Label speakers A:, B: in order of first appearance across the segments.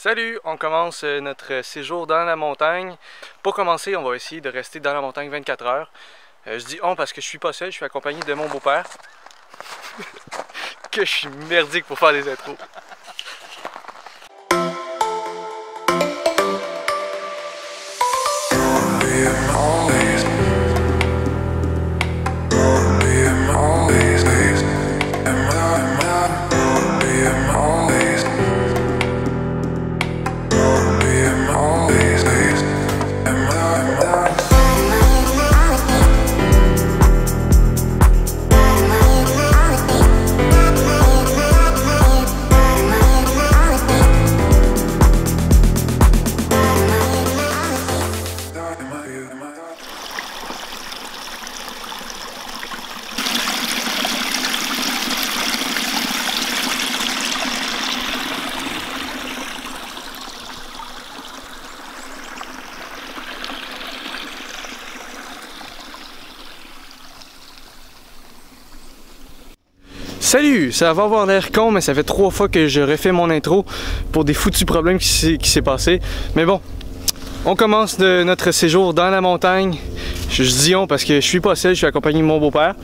A: Salut, on commence notre séjour dans la montagne. Pour commencer, on va essayer de rester dans la montagne 24 heures. Je dis on parce que je suis pas seul, je suis accompagné de mon beau-père. Que je suis merdique pour faire des intros. Salut! Ça va avoir l'air con, mais ça fait 3 fois que je refais mon intro pour des foutus problèmes qui s'est passé. Mais bon, on commence notre séjour dans la montagne. Je dis on parce que je suis pas seul, je suis accompagné de mon beau-père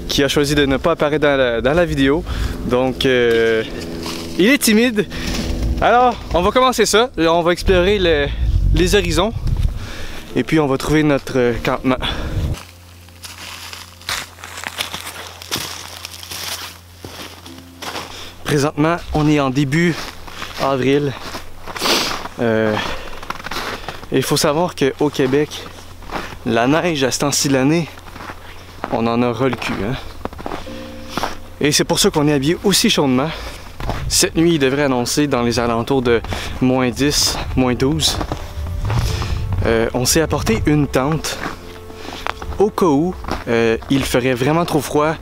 A: qui a choisi de ne pas apparaître dans la vidéo. Donc, il est timide. Alors, on va commencer ça. On va explorer les horizons et puis on va trouver notre campement. Présentement, on est en début avril. Il faut savoir qu'au Québec, la neige à ce temps-ci de l'année, on en aura le cul. Hein? Et c'est pour ça qu'on est habillé aussi chaudement. Cette nuit, il devrait annoncer dans les alentours de moins 10, moins 12. On s'est apporté une tente au cas où il ferait vraiment trop froid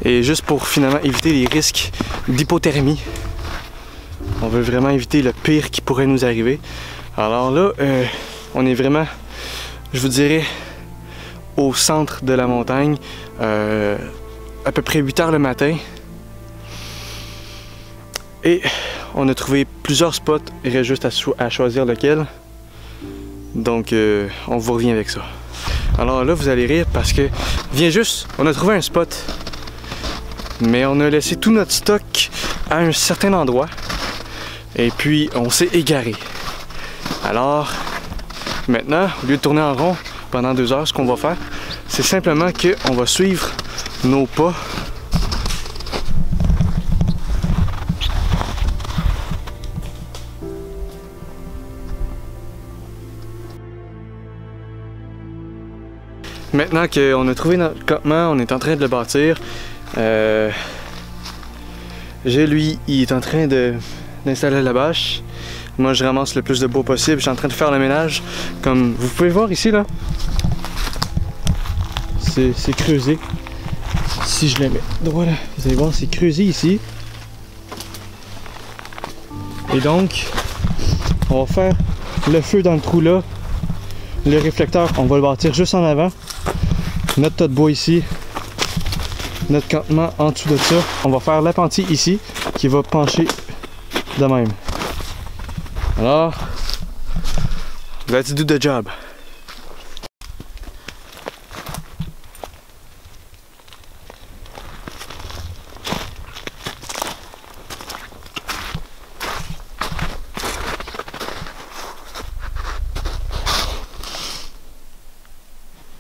A: et juste pour finalement éviter les risques d'hypothermie. On veut vraiment éviter le pire qui pourrait nous arriver. Alors là, on est vraiment, je vous dirais, au centre de la montagne, à peu près 8 heures le matin. Et on a trouvé plusieurs spots, il reste juste à choisir lequel. Donc on vous revient avec ça. Alors là, vous allez rire parce que, viens juste, on a trouvé un spot. Mais on a laissé tout notre stock à un certain endroit. Et puis, on s'est égaré. Alors, maintenant, au lieu de tourner en rond pendant 2 heures, ce qu'on va faire, c'est simplement qu'on va suivre nos pas. Maintenant qu'on a trouvé notre campement, on est en train de le bâtir. Lui, il est en train d'installer la bâche. Moi, je ramasse le plus de bois possible. Je suis en train de faire le ménage. Comme vous pouvez voir ici, là, c'est creusé. Si je le mets droit là, vous allez voir, c'est creusé ici. Et donc, on va faire le feu dans le trou là. Le réflecteur, on va le bâtir juste en avant. Notre tas de bois ici. Notre campement en dessous de ça. On va faire l'appentis ici qui va pencher de même. Alors, let's do the job.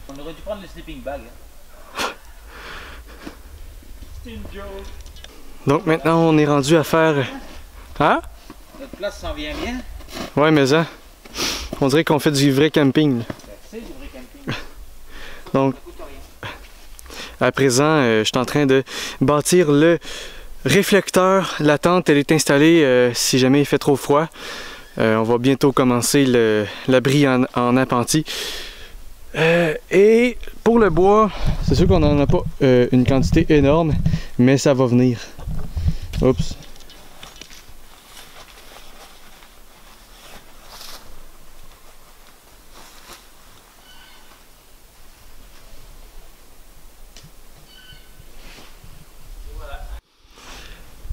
B: On aurait dû prendre le sleeping bag.
A: Donc maintenant on est rendu à faire... Hein?
B: Notre place s'en vient bien.
A: Ouais mais ça, on dirait qu'on fait du vrai camping.
B: C'est du vrai camping.
A: Donc, à présent, je suis en train de bâtir le réflecteur. La tente elle est installée si jamais il fait trop froid. On va bientôt commencer l'abri en appentis. Et pour le bois, c'est sûr qu'on n'en a pas une quantité énorme, mais ça va venir. Oups.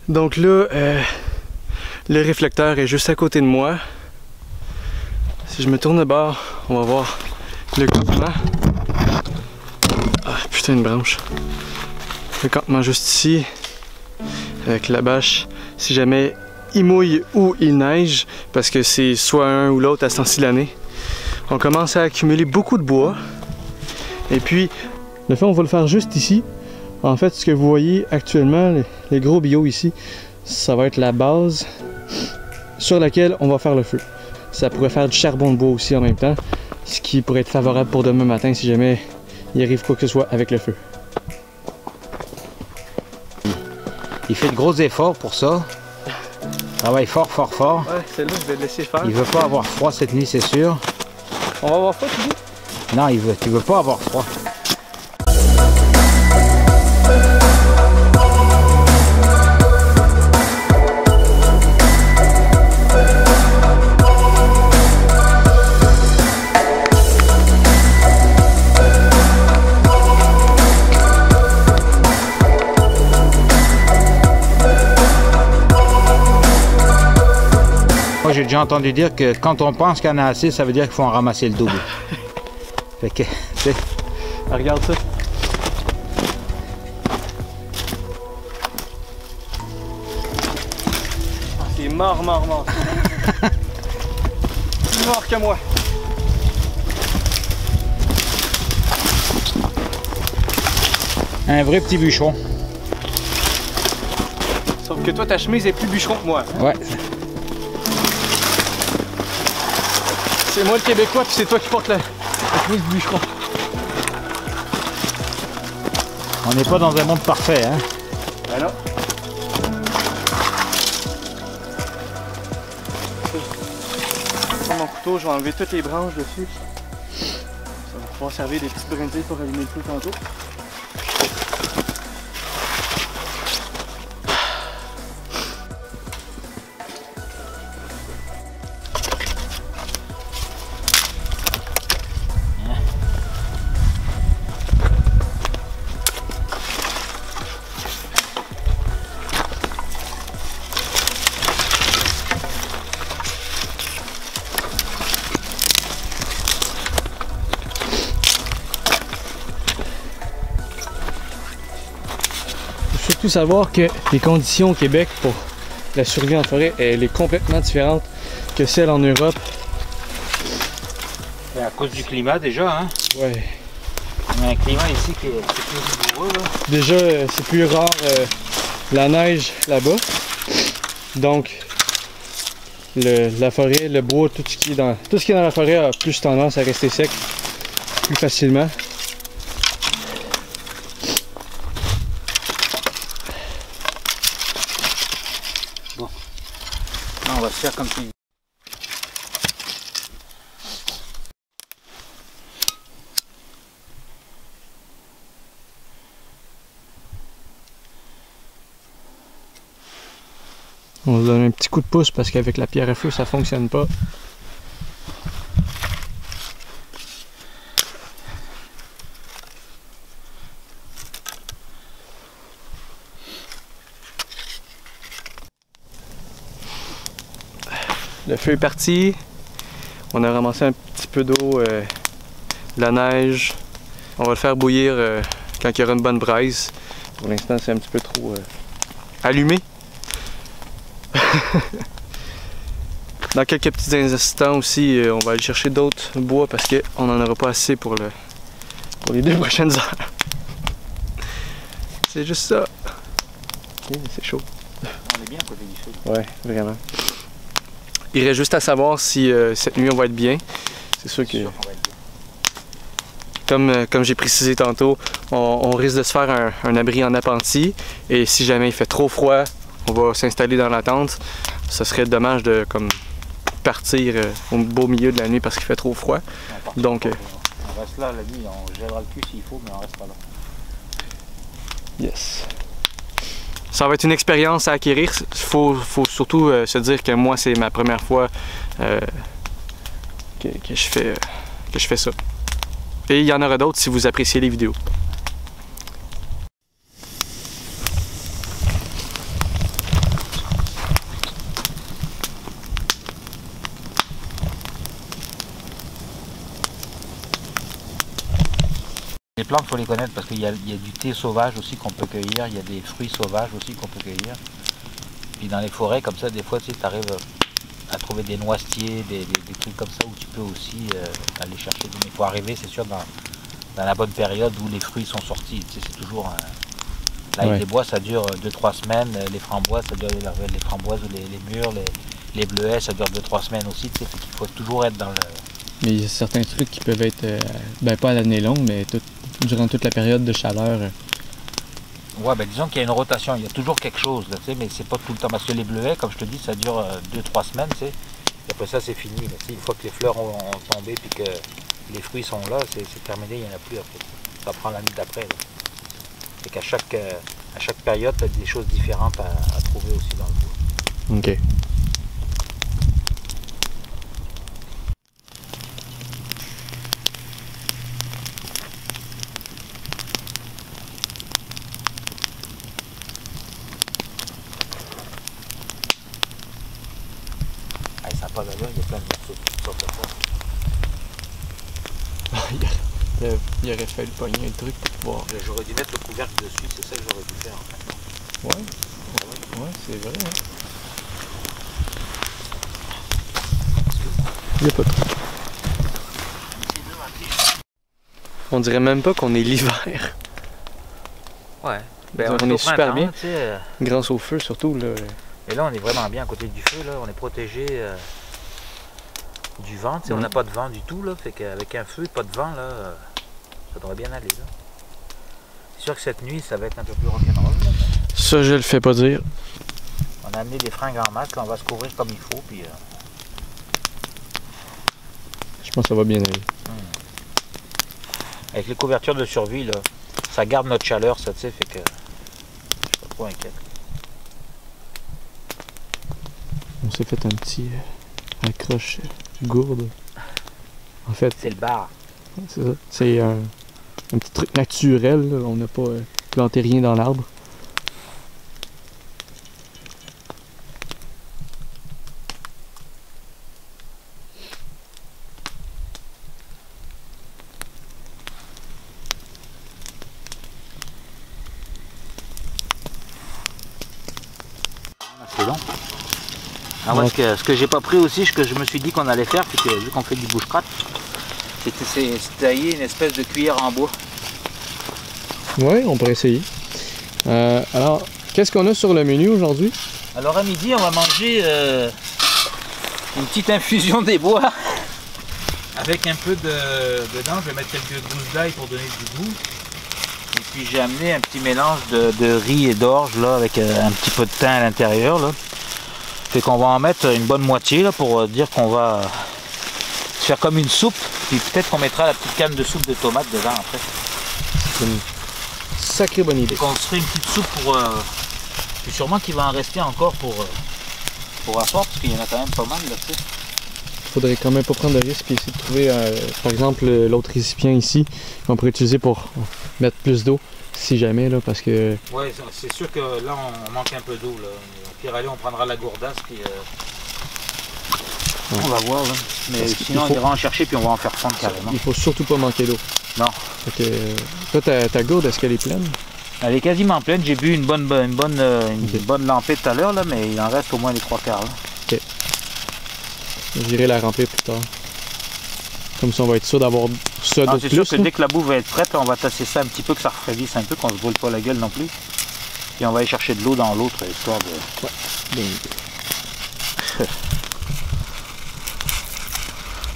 A: Donc là, Le réflecteur est juste à côté de moi. Si je me tourne de bord, on va voir le campement. Ah putain, une branche. Le campement juste ici. Avec la bâche. Si jamais il mouille ou il neige, parce que c'est soit un ou l'autre à ce temps-ci de l'année. On commence à accumuler beaucoup de bois. Et puis, le fait, on va le faire juste ici. En fait, ce que vous voyez actuellement, les gros bio ici, ça va être la base sur laquelle on va faire le feu. Ça pourrait faire du charbon de bois aussi en même temps, ce qui pourrait être favorable pour demain matin si jamais il arrive quoi que ce soit avec le feu.
C: Il fait de gros efforts pour ça. Il travaille fort, fort, fort.
A: Ouais, celle-là, je vais le laisser faire.
C: Il veut pas avoir froid cette nuit, c'est sûr.
A: On va avoir froid, tu dis?
C: Non, tu veux pas avoir froid. Moi, j'ai déjà entendu dire que quand on pense qu'il y en a assez, ça veut dire qu'il faut en ramasser le double. Fait que, tu sais.
A: Regarde ça. C'est mort. Plus mort que moi.
C: Un vrai petit bûcheron.
A: Sauf que toi, ta chemise est plus bûcheron que moi.
C: Ouais.
A: C'est moi le Québécois, puis c'est toi qui porte la chemise du bûcheron.
C: On n'est pas dans un monde parfait, hein.
A: Ben non. Je vais prendre mon couteau, je vais enlever toutes les branches dessus. Ça va pouvoir servir des petites brindilles pour allumer le feu tantôt. Surtout savoir que les conditions au Québec pour la survie en forêt, elle est complètement différente que celle en Europe.
C: Et à cause du climat déjà, hein.
A: Ouais.
C: On a un climat ici qui est plus rigoureux, là.
A: Déjà, c'est plus rare la neige là-bas. Donc, la forêt, le bois, tout ce qui est dans la forêt a plus tendance à rester sec plus facilement.
C: Bon. Là, on va se faire comme tu dis.
A: On se donne un petit coup de pouce parce qu'avec la pierre à feu, ça fonctionne pas. Le feu est parti. On a ramassé un petit peu d'eau, de la neige. On va le faire bouillir quand il y aura une bonne braise. Pour l'instant, c'est un petit peu trop allumé. Dans quelques petits instants aussi, on va aller chercher d'autres bois parce qu'on n'en aura pas assez pour les 2 prochaines heures. C'est juste ça. Okay, c'est chaud.
C: On est bien à côté du feu.
A: Ouais, vraiment. Il reste juste à savoir si cette nuit on va être bien. C'est sûr que, comme j'ai précisé tantôt, on risque de se faire un abri en appentis. Et si jamais il fait trop froid, on va s'installer dans la tente. Ce serait dommage de partir au beau milieu de la nuit parce qu'il fait trop froid. Donc,
C: on reste là la nuit, on gèlera le cul s'il faut, mais on reste pas là.
A: Yes. Ça va être une expérience à acquérir. Il faut surtout se dire que moi, c'est ma première fois que je fais ça. Et il y en aura d'autres si vous appréciez les vidéos.
C: les plantes, il faut les connaître parce qu'il y a du thé sauvage aussi qu'on peut cueillir, il y a des fruits sauvages aussi qu'on peut cueillir. Puis dans les forêts, comme ça, des fois, tu arrives à trouver des noisetiers, des trucs comme ça où tu peux aussi aller chercher. Mais il faut arriver, c'est sûr, dans la bonne période où les fruits sont sortis. Tu sais, c'est toujours... Là,
A: Ouais.
C: les bois, ça dure 2-3 semaines. Les framboises, ça dure les framboises ou les mûres, les bleuets, ça dure 2-3 semaines aussi. Tu sais, il faut toujours être dans le...
A: Mais il y a certains trucs qui peuvent être, ben pas à l'année longue, mais durant toute la période de chaleur.
C: Ouais, ben disons qu'il y a une rotation, il y a toujours quelque chose, là, tu sais, mais c'est pas tout le temps. Parce que les bleuets, comme je te dis, ça dure 2-3 semaines, tu sais. Et après ça, c'est fini. Là, tu sais, une fois que les fleurs ont tombé et que les fruits sont là, c'est terminé, il n'y en a plus après. Ça prend l'année d'après. Là. Et qu'à chaque période, tu as des choses différentes à trouver aussi dans le bois.
A: Ok.
C: Hey, ça n'a pas d'allure, il y a plein de morceaux qui sortent de ça.
A: Il aurait fallu pogner un truc pour pouvoir.
C: J'aurais dû mettre le couvercle dessus, c'est ça que j'aurais dû faire en fait.
A: Ouais, c'est vrai. Hein. Il n'y a pas trop. On dirait même pas qu'on est l'hiver.
C: Ouais.
A: On est super bien.
C: Tu sais,
A: Grâce au feu surtout. Là.
C: et là, on est vraiment bien à côté du feu, là. On est protégé du vent. Tu sais, on n'a pas de vent du tout, là. Fait qu'avec un feu, pas de vent, là, ça devrait bien aller, là. C'est sûr que cette nuit, ça va être un peu plus rock'n'roll, là.
A: Ça, je le fais pas dire.
C: On a amené des fringues en masse, là. On va se couvrir comme il faut, puis...
A: Je pense que ça va bien aller.
C: Avec les couvertures de survie, là, ça garde notre chaleur, ça, tu sais, fait que... Je suis pas trop inquiet.
A: On s'est fait un petit accroche gourde. En fait,
C: C'est le bar.
A: c'est ça. C'est un petit truc naturel. Là. On n'a pas planté rien dans l'arbre.
C: C'est long. Ah, moi, ce que j'ai pas pris aussi, ce que je me suis dit qu'on allait faire, c'est que vu qu'on fait du bouche-cratte, c'est tailler une espèce de cuillère en bois.
A: Oui, on pourrait essayer. Alors, qu'est-ce qu'on a sur le menu aujourd'hui?
C: Alors à midi, on va manger une petite infusion des bois avec un peu dedans. Je vais mettre quelques gousses d'ail pour donner du goût. Et puis j'ai amené un petit mélange de riz et d'orge là, avec un petit peu de thym à l'intérieur. Là. Fait qu'on va en mettre une bonne moitié là, pour dire qu'on va faire comme une soupe. Puis peut-être qu'on mettra la petite canne de soupe de tomates dedans après.
A: C'est une sacrée bonne idée.
C: Et qu'on se ferait une petite soupe pour... puis sûrement qu'il va en rester encore pour asseoir, parce qu'il y en a quand même pas mal là, tu sais.
A: Faudrait quand même pas prendre de risque et essayer de trouver, par exemple, l'autre récipient ici qu'on pourrait utiliser pour mettre plus d'eau, si jamais, là, parce que...
C: Ouais, c'est sûr que là, on manque un peu d'eau, là. Au pire, allez, on prendra la gourdasse, puis... on va voir, là. Mais sinon, on ira en chercher, puis on va en faire fondre carrément.
A: Il faut surtout pas manquer d'eau.
C: Non.
A: Fait que, toi, ta gourde, est-ce qu'elle est pleine?
C: Elle est quasiment pleine. J'ai bu une bonne lampée tout à l'heure, là, mais il en reste au moins les 3/4, là.
A: Ok. J'irai la remplir plus tard. Comme ça, on va être sûr d'avoir ça de
C: C'est
A: plus.
C: sûr que
A: là.
C: dès que la bouffe va être prête, on va tasser ça un petit peu, que ça refroidisse un peu, qu'on se brûle pas la gueule non plus. Puis on va aller chercher de l'eau dans l'autre, histoire de...
A: Bien.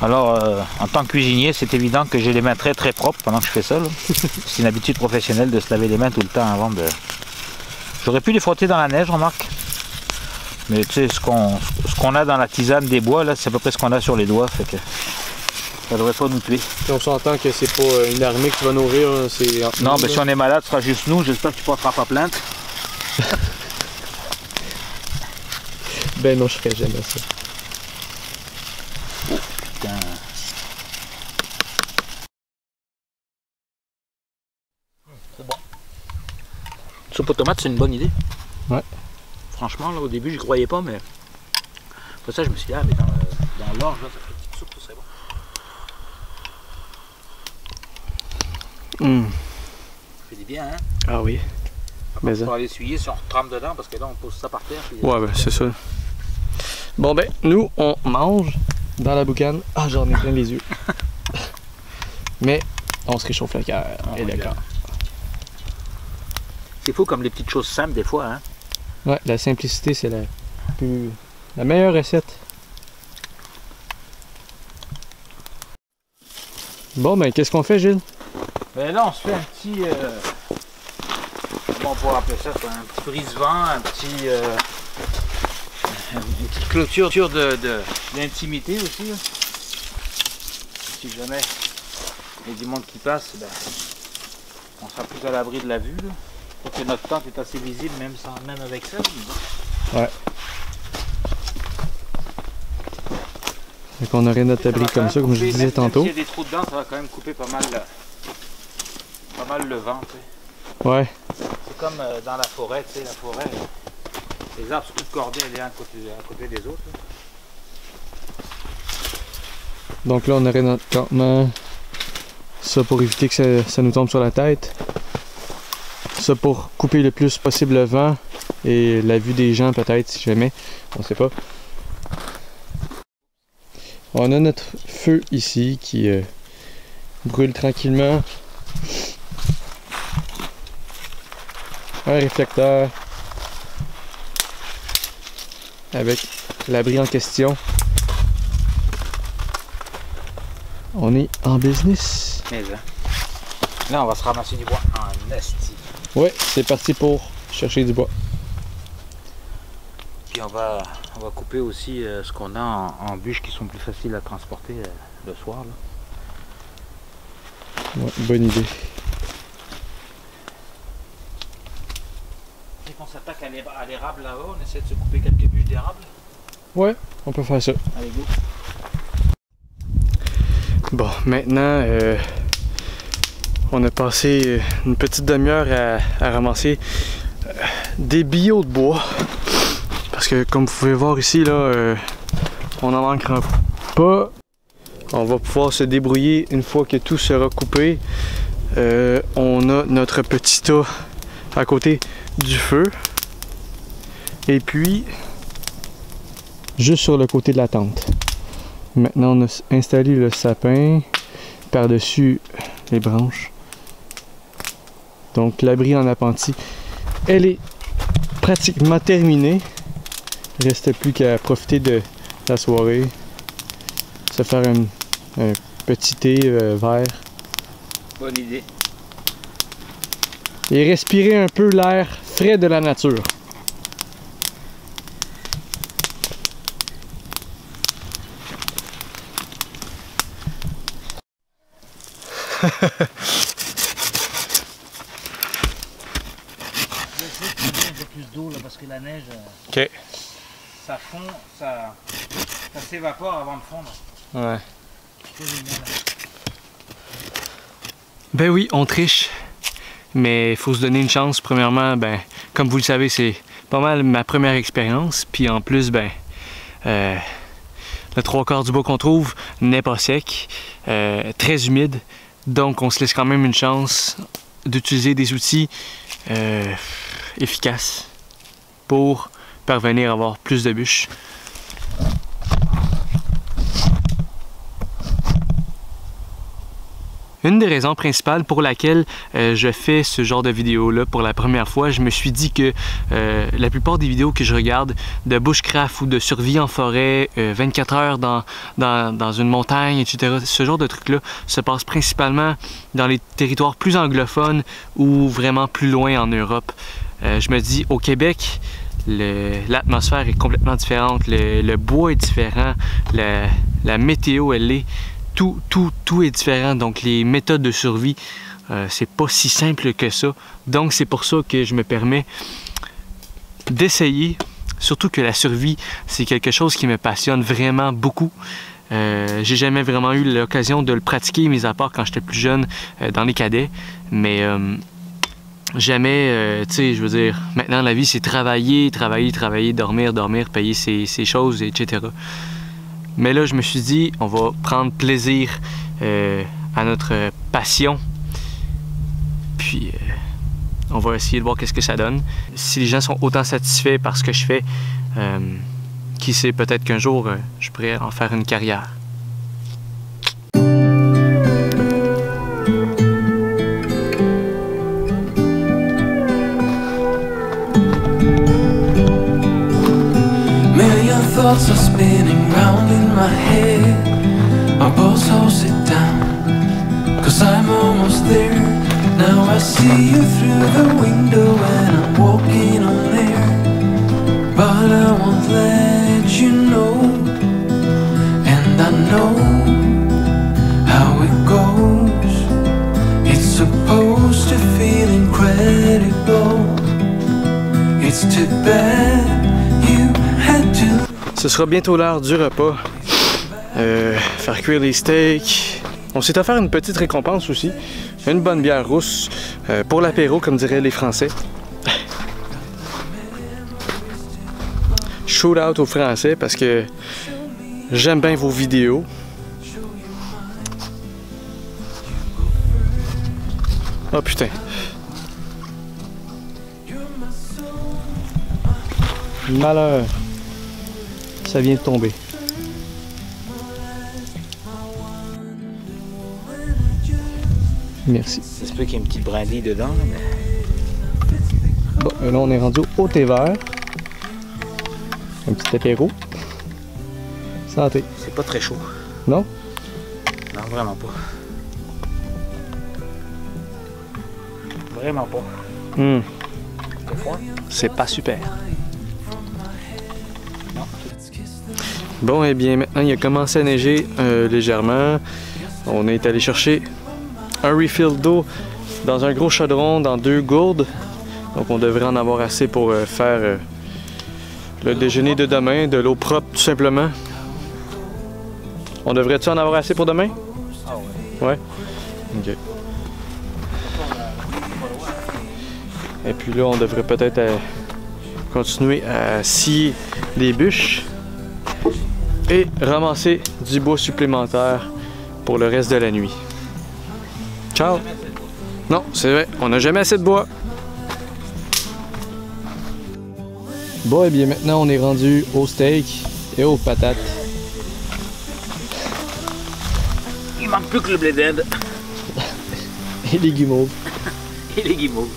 C: Alors, en tant que cuisinier, c'est évident que j'ai les mains très très propres pendant que je fais ça. C'est une habitude professionnelle de se laver les mains tout le temps avant de... J'aurais pu les frotter dans la neige, remarque. Mais tu sais, ce qu'on a dans la tisane des bois, là, c'est à peu près ce qu'on a sur les doigts. Fait que ça devrait pas nous tuer.
A: Puis on s'entend que c'est pas une armée qui va nourrir, c'est...
C: Non, ben si on est malade, ce sera juste nous. J'espère que tu porteras pas plainte.
A: Ben non, je ferais jamais ça.
C: Putain. C'est bon. Soupe aux tomates, c'est une bonne idée.
A: Ouais.
C: Franchement, là, au début, j'y croyais pas, mais après ça, je me suis dit, ah, mais dans l'orge, là, ça fait une petite soupe, ça serait fait du bien, hein?
A: Ah oui. Mais
C: Pour aller essuyer si on trempe dedans, parce que là on pose ça par terre. Puis...
A: Ouais, ben c'est ça. Bon ben, nous on mange dans la boucane. Ah, j'en ai plein les yeux. Mais on se réchauffe le cœur. Et le corps.
C: C'est fou comme les petites choses simples des fois, hein?
A: Ouais, la simplicité c'est la meilleure recette. Bon ben, qu'est-ce qu'on fait, Gilles?
C: Ben là on se fait un petit... comment on pourrait appeler ça? Un petit brise-vent, une petite clôture d'intimité aussi. Là. Si jamais il y a du monde qui passe, ben, on sera plus à l'abri de la vue. Là. Parce que notre tente est assez visible même avec ça.
A: Ouais. Donc on aurait notre abri comme ça, comme je disais tantôt.
C: S'il y a des trous dedans, ça va quand même couper pas mal le vent. Tu sais.
A: Ouais.
C: C'est comme dans la forêt, tu sais, la forêt, les arbres sont tous cordés les uns à côté des autres. Là.
A: Donc là on aurait notre campement, ça pour éviter que ça nous tombe sur la tête, ça pour couper le plus possible le vent et la vue des gens peut-être si jamais, on sait pas. On a notre feu ici qui brûle tranquillement. Un réflecteur avec l'abri en question. On est en business.
C: Mais là, on va se ramasser du bois en esti.
A: Ouais, c'est parti pour chercher du bois.
C: Puis on va couper aussi ce qu'on a en bûches qui sont plus faciles à transporter le soir. Là.
A: Ouais, bonne idée.
C: Dès qu'on s'attaque à l'érable là-haut, on essaie de se couper quelques bûches d'érable.
A: Ouais, on peut faire ça.
C: Allez, go.
A: Bon, maintenant, on a passé une petite demi-heure à ramasser des billots de bois. Parce que comme vous pouvez voir ici, là, on n'en manquera pas. On va pouvoir se débrouiller une fois que tout sera coupé. On a notre petit tas à côté du feu. Et puis, juste sur le côté de la tente. Maintenant, on a installé le sapin par-dessus les branches. Donc, l'abri en appentis, elle est pratiquement terminée. Il ne reste plus qu'à profiter de la soirée. Se faire un petit thé vert.
C: Bonne idée.
A: Et respirer un peu l'air frais de la nature.
C: Je sais qu'il y a un peu plus d'eau là parce que la neige,
A: Ok.
C: ça fond, ça s'évapore avant de fondre.
A: Ouais.
C: C'est génial.
A: Ben oui, on triche. Mais il faut se donner une chance. Premièrement, ben, comme vous le savez, c'est pas mal ma première expérience. Puis en plus, ben, le 3/4 du bois qu'on trouve n'est pas sec, très humide. Donc on se laisse quand même une chance d'utiliser des outils efficaces pour parvenir à avoir plus de bûches. Une des raisons principales pour laquelle je fais ce genre de vidéo-là pour la première fois, je me suis dit que la plupart des vidéos que je regarde de bushcraft ou de survie en forêt, 24 heures dans une montagne, etc., ce genre de trucs-là se passe principalement dans les territoires plus anglophones ou vraiment plus loin en Europe. Je me dis, au Québec, l'atmosphère est complètement différente, le bois est différent, la météo, elle est... Tout est différent, donc les méthodes de survie, c'est pas si simple que ça. Donc c'est pour ça que je me permets d'essayer, surtout que la survie, c'est quelque chose qui me passionne vraiment beaucoup. J'ai jamais vraiment eu l'occasion de le pratiquer, mis à part quand j'étais plus jeune dans les cadets, mais jamais, tu sais, je veux dire, maintenant la vie c'est travailler, dormir, payer ses choses, etc. Mais là, je me suis dit, on va prendre plaisir à notre passion puis on va essayer de voir qu'est-ce que ça donne. Si les gens sont autant satisfaits par ce que je fais, qui sait, peut-être qu'un jour, je pourrais en faire une carrière.
D: Million thoughts are spinning round in my head. My pulse holds it down, 'cause I'm almost there. Now I see you through the window and I'm walking on air. But I won't let you know, and I know how it goes. It's supposed to feel incredible. It's too bad you had to.
A: Ce sera bientôt l'heure du repas. Faire cuire les steaks. On s'est offert une petite récompense aussi. Une bonne bière rousse pour l'apéro, comme diraient les Français. Shout out aux Français parce que j'aime bien vos vidéos. Oh putain. Malheur. Ça vient de tomber. Merci.
C: Ça se peut qu'il y ait une petite brindille dedans. Mais...
A: Bon, là on est rendu au thé vert. Un petit apéro. Santé.
C: C'est pas très chaud.
A: Non?
C: Non, vraiment pas. Vraiment pas. C'est froid?
A: C'est pas super. Bon, et bien maintenant il a commencé à neiger légèrement. On est allé chercher un refill d'eau dans un gros chaudron, dans 2 gourdes. Donc on devrait en avoir assez pour faire le déjeuner de demain, de l'eau propre tout simplement. On devrait-tu en avoir assez pour demain?
C: Ah ouais.
A: Ouais? Ok. Et puis là on devrait peut-être continuer à scier des bûches et ramasser du bois supplémentaire pour le reste de la nuit. Ciao! Non, c'est vrai, on n'a jamais assez de bois. Bon, et bien maintenant on est rendu au steak et aux patates.
C: Il manque plus que le blé d'Inde.
A: Et les guimauves.
C: Et les guimauves.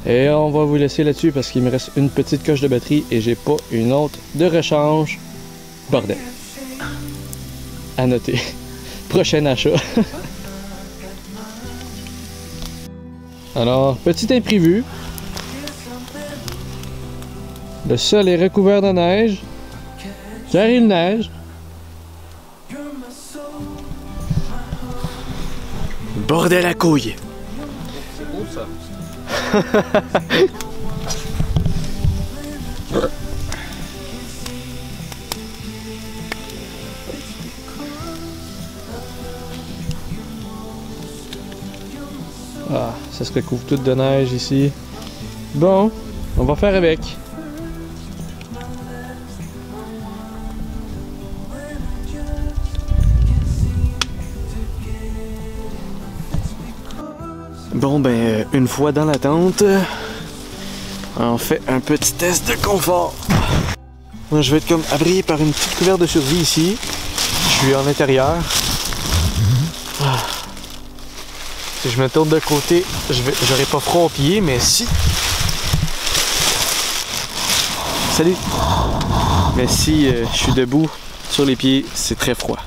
A: Et on va vous laisser là-dessus parce qu'il me reste une petite coche de batterie et j'ai pas une autre de rechange. Bordel. À noter. Prochain achat. Alors, petit imprévu. Le sol est recouvert de neige. Car il neige. Bordel à couille.
C: C'est beau ça.
A: Ah, ça se recouvre tout de neige ici. Bon, on va faire avec. Bon ben, une fois dans la tente, on fait un petit test de confort. Moi, je vais être comme abrité par une petite couverture de survie ici. Je suis en intérieur. Si je me tourne de côté, j'aurai pas froid aux pieds, mais si... Salut! Mais si je suis debout sur les pieds, c'est très froid.